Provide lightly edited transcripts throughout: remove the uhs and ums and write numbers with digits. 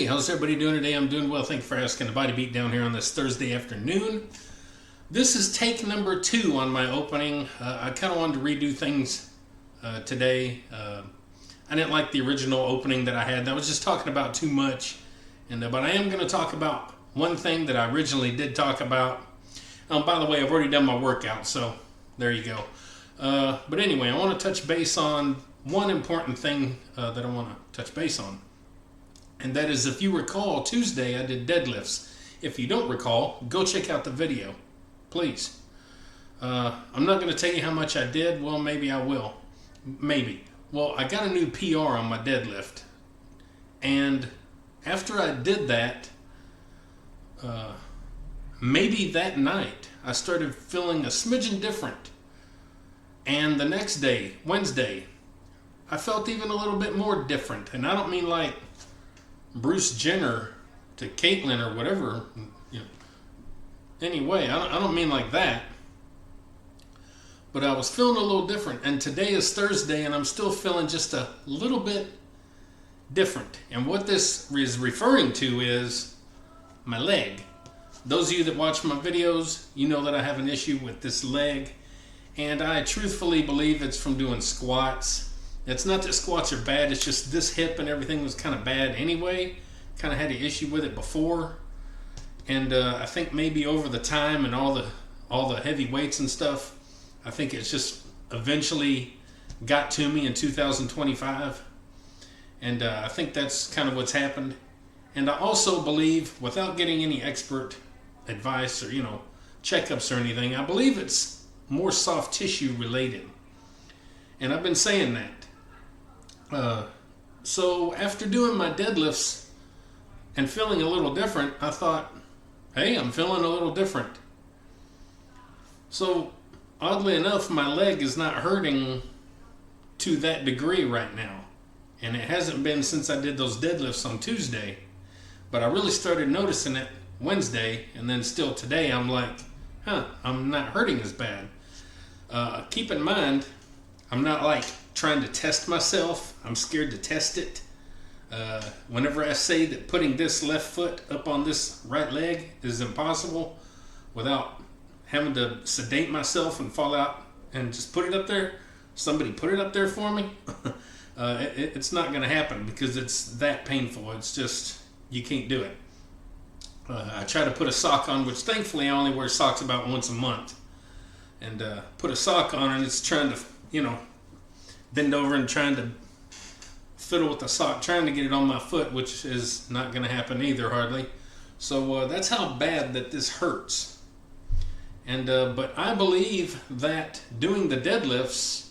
Hey, how's everybody doing today? I'm doing well. Thank you for asking. The Body Beat down here on this Thursday afternoon. This is take number 2 on my opening. I kind of wanted to redo things today. I didn't like the original opening that I had. I was just talking about too much. But I am going to talk about one thing that I originally did talk about. By the way, I've already done my workout, so there you go. But anyway, I want to touch base on one important thing that I want to touch base on. And that is, if you recall, Tuesday I did deadlifts. If you don't recall, go check out the video, please. I'm not going to tell you how much I did. Well, maybe I will. Maybe. Well, I got a new PR on my deadlift. And after I did that, maybe that night, I started feeling a smidgen different. And the next day, Wednesday, I felt even a little bit more different. And I don't mean like Bruce Jenner to Caitlyn or whatever. Anyway, I don't mean like that. But I was feeling a little different. And today is Thursday, and I'm still feeling just a little bit different. And what this is referring to is my leg. Those of you that watch my videos, you know that I have an issue with this leg. And I truthfully believe it's from doing squats. It's not that squats are bad, it's just this hip and everything was kind of bad anyway. Kind of had an issue with it before. And I think maybe over the time and all the heavy weights and stuff, I think it's just eventually got to me in 2025. And I think that's kind of what's happened. And I also believe, without getting any expert advice or, checkups or anything, I believe it's more soft tissue related. And I've been saying that. So after doing my deadlifts and feeling a little different, I thought, hey, I'm feeling a little different. So oddly enough, my leg is not hurting to that degree right now. And it hasn't been since I did those deadlifts on Tuesday. But I really started noticing it Wednesday, and then still today I'm like, I'm not hurting as bad. Keep in mind, I'm not like trying to test myself. I'm scared to test it. Whenever I say that putting this left foot up on this right leg is impossible without having to sedate myself and fall out and just put it up there, somebody put it up there for me, it's not going to happen because it's that painful. It's just, you can't do it. I try to put a sock on, which thankfully I only wear socks about once a month. And put a sock on, and it's trying to, bend over and trying to fiddle with the sock, trying to get it on my foot, which is not going to happen either, hardly. So that's how bad that this hurts. And but I believe that doing the deadlifts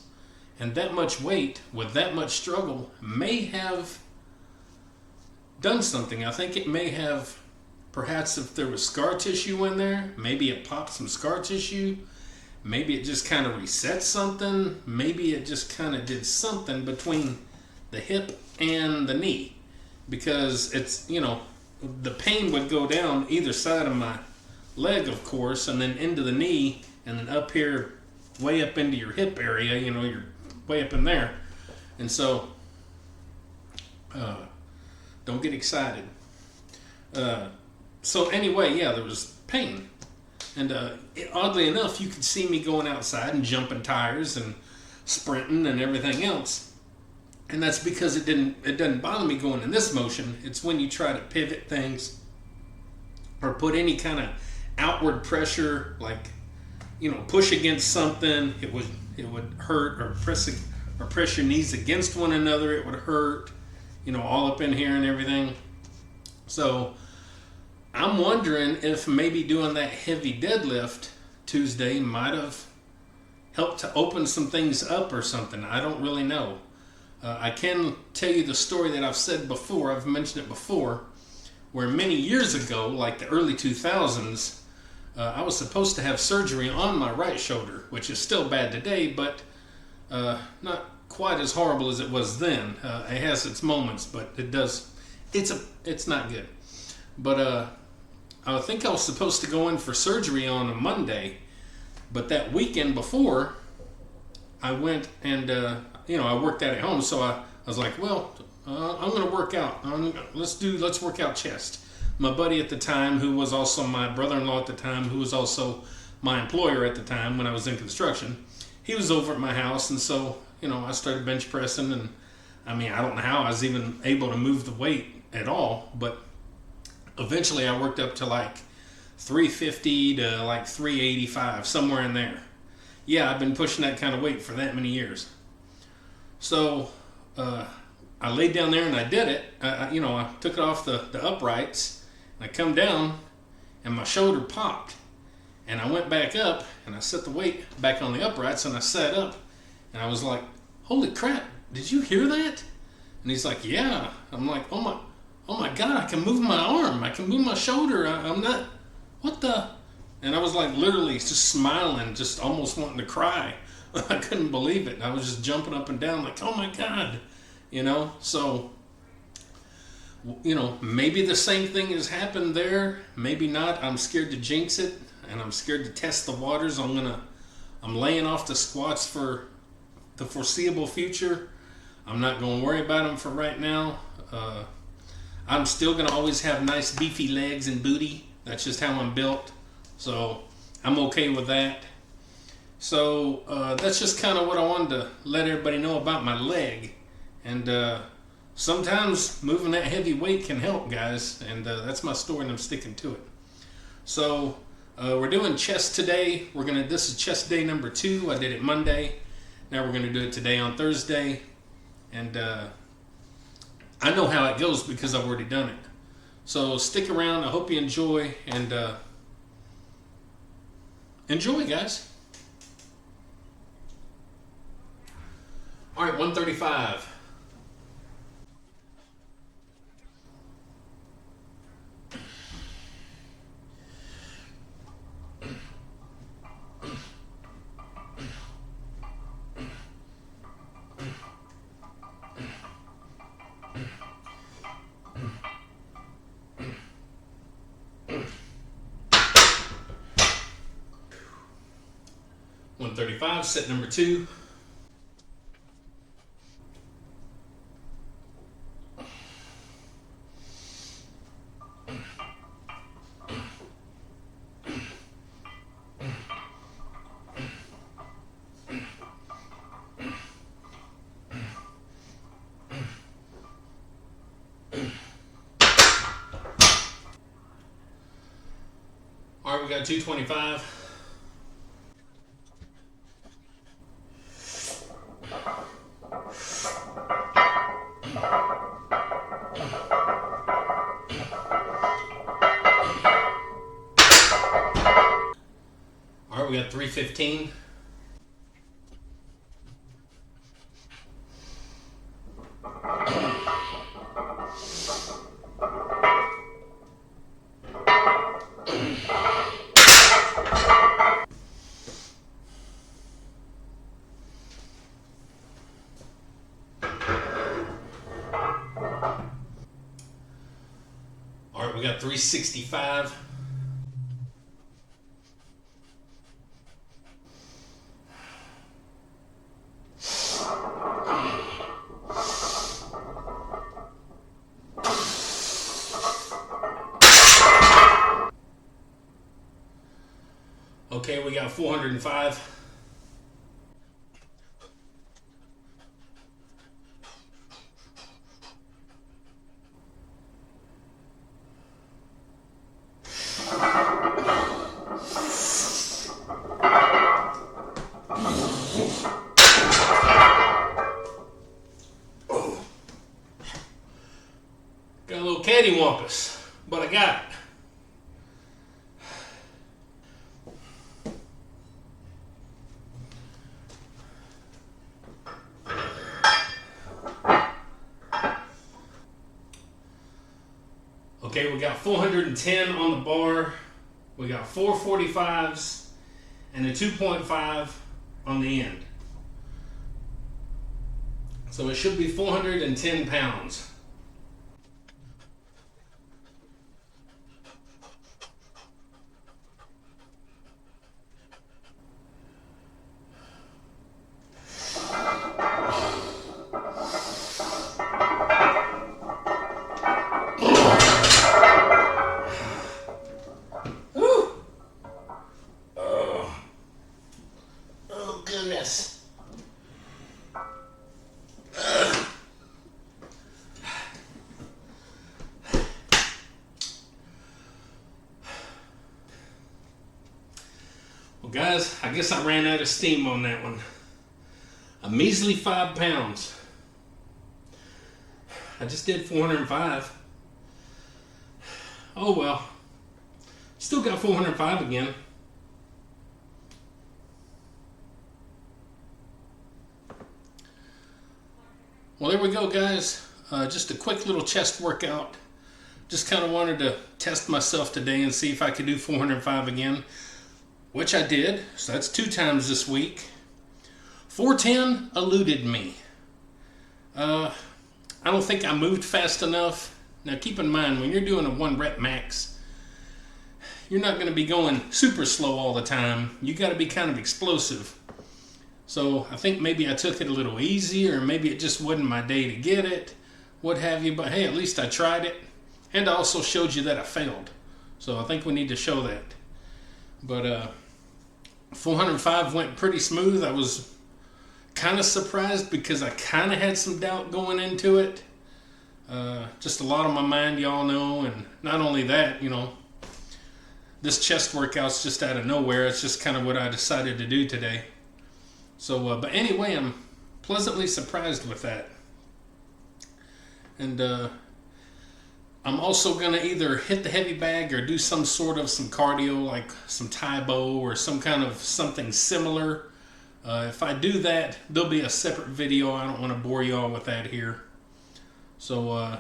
and that much weight with that much struggle may have done something. I think it may have, perhaps if there was scar tissue in there, maybe it popped some scar tissue. Maybe it just kind of reset something. Maybe it just kind of did something between the hip and the knee. Because it's, the pain would go down either side of my leg, of course, and then into the knee, and then up here, way up into your hip area, you're way up in there. And so, don't get excited. So anyway, yeah, there was pain. And oddly enough, you could see me going outside and jumping tires and sprinting and everything else. And that's because it doesn't bother me going in this motion. It's when you try to pivot things or put any kind of outward pressure, like, push against something, it would hurt, or press your knees against one another, it would hurt, all up in here and everything. So I'm wondering if maybe doing that heavy deadlift Tuesday might have helped to open some things up or something. I don't really know. I can tell you the story that I've said before. I've mentioned it before, where many years ago, like the early 2000s, I was supposed to have surgery on my right shoulder, which is still bad today, but not quite as horrible as it was then. It has its moments, but it's not good. But I think I was supposed to go in for surgery on a Monday, but that weekend before, I went and, I worked out at home, so I was like, well, I'm gonna work out. Let's work out chest. My buddy at the time, who was also my brother-in-law at the time, who was also my employer at the time when I was in construction, he was over at my house, and so I started bench pressing, and I mean I don't know how I was even able to move the weight at all, but eventually I worked up to like 350 to like 385, somewhere in there. Yeah, I've been pushing that kind of weight for that many years. So I laid down there and I did it. I took it off the uprights. And I come down and my shoulder popped. And I went back up and I set the weight back on the uprights and I sat up. And I was like, holy crap, did you hear that? And he's like, yeah. I'm like, oh my God, I can move my arm. I can move my shoulder. I'm not, what the? And I was like literally just smiling, just almost wanting to cry. I couldn't believe it. I was just jumping up and down like, oh my God. So, maybe the same thing has happened there. Maybe not. I'm scared to jinx it, and I'm scared to test the waters. I'm laying off the squats for the foreseeable future. I'm not going to worry about them for right now. I'm still going to always have nice beefy legs and booty. That's just how I'm built. So I'm okay with that. So that's just kind of what I wanted to let everybody know about my leg. And sometimes moving that heavy weight can help, guys. And that's my story, and I'm sticking to it. So we're doing chest today. This is chest day number 2. I did it Monday. Now we're going to do it today on Thursday. And I know how it goes because I've already done it. So stick around. I hope you enjoy. And enjoy, guys. All right, 135. Set number 2. All right, we got 225. All right, we got 315. All right, we got 365. Okay, we got 405. Got a little cattywampus, but I got it. Okay, we got 410 on the bar. We got 445s and a 2.5 on the end. So it should be 410 pounds. Guys, I guess I ran out of steam on that one. A measly 5 pounds. I just did 405. Oh well. Still got 405 again. Well, there we go, guys. Just a quick little chest workout. Just kind of wanted to test myself today and see if I could do 405 again, which I did. So that's 2 times this week. 410 eluded me. I don't think I moved fast enough. Now keep in mind, when you're doing a 1 rep max, you're not going to be going super slow all the time. You got to be kind of explosive. So I think maybe I took it a little easy, or maybe it just wasn't my day to get it, what have you. But hey, at least I tried it. And I also showed you that I failed. So I think we need to show that. But 405 went pretty smooth. I was kind of surprised because I kind of had some doubt going into it. Just a lot on my mind, y'all know. And not only that, you know, this chest workout's just out of nowhere. It's just kind of what I decided to do today. So, but anyway, I'm pleasantly surprised with that. And I'm also going to either hit the heavy bag or do some cardio, like some Tae-Bo or some kind of something similar. If I do that, there'll be a separate video. I don't want to bore y'all with that here. So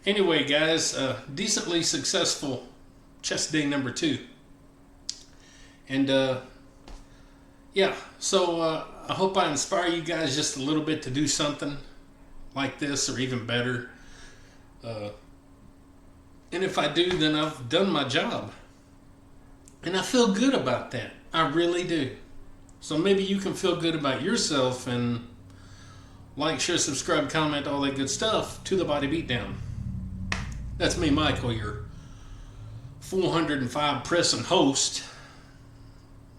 anyway, guys, decently successful chest day number 2. And yeah, so I hope I inspire you guys just a little bit to do something like this or even better. And if I do, then I've done my job. And I feel good about that. I really do. So maybe you can feel good about yourself and like, share, subscribe, comment, all that good stuff to the Body Beatdown. That's me, Michael, your 405 pressing host.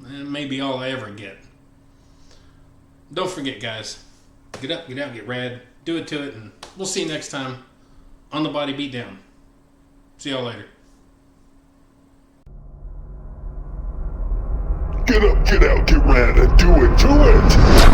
And maybe all I ever get. Don't forget, guys. Get up, get out, get rad. Do it to it, and we'll see you next time on the Body Beatdown. See y'all later. Get up, get out, get rad, and do it to it!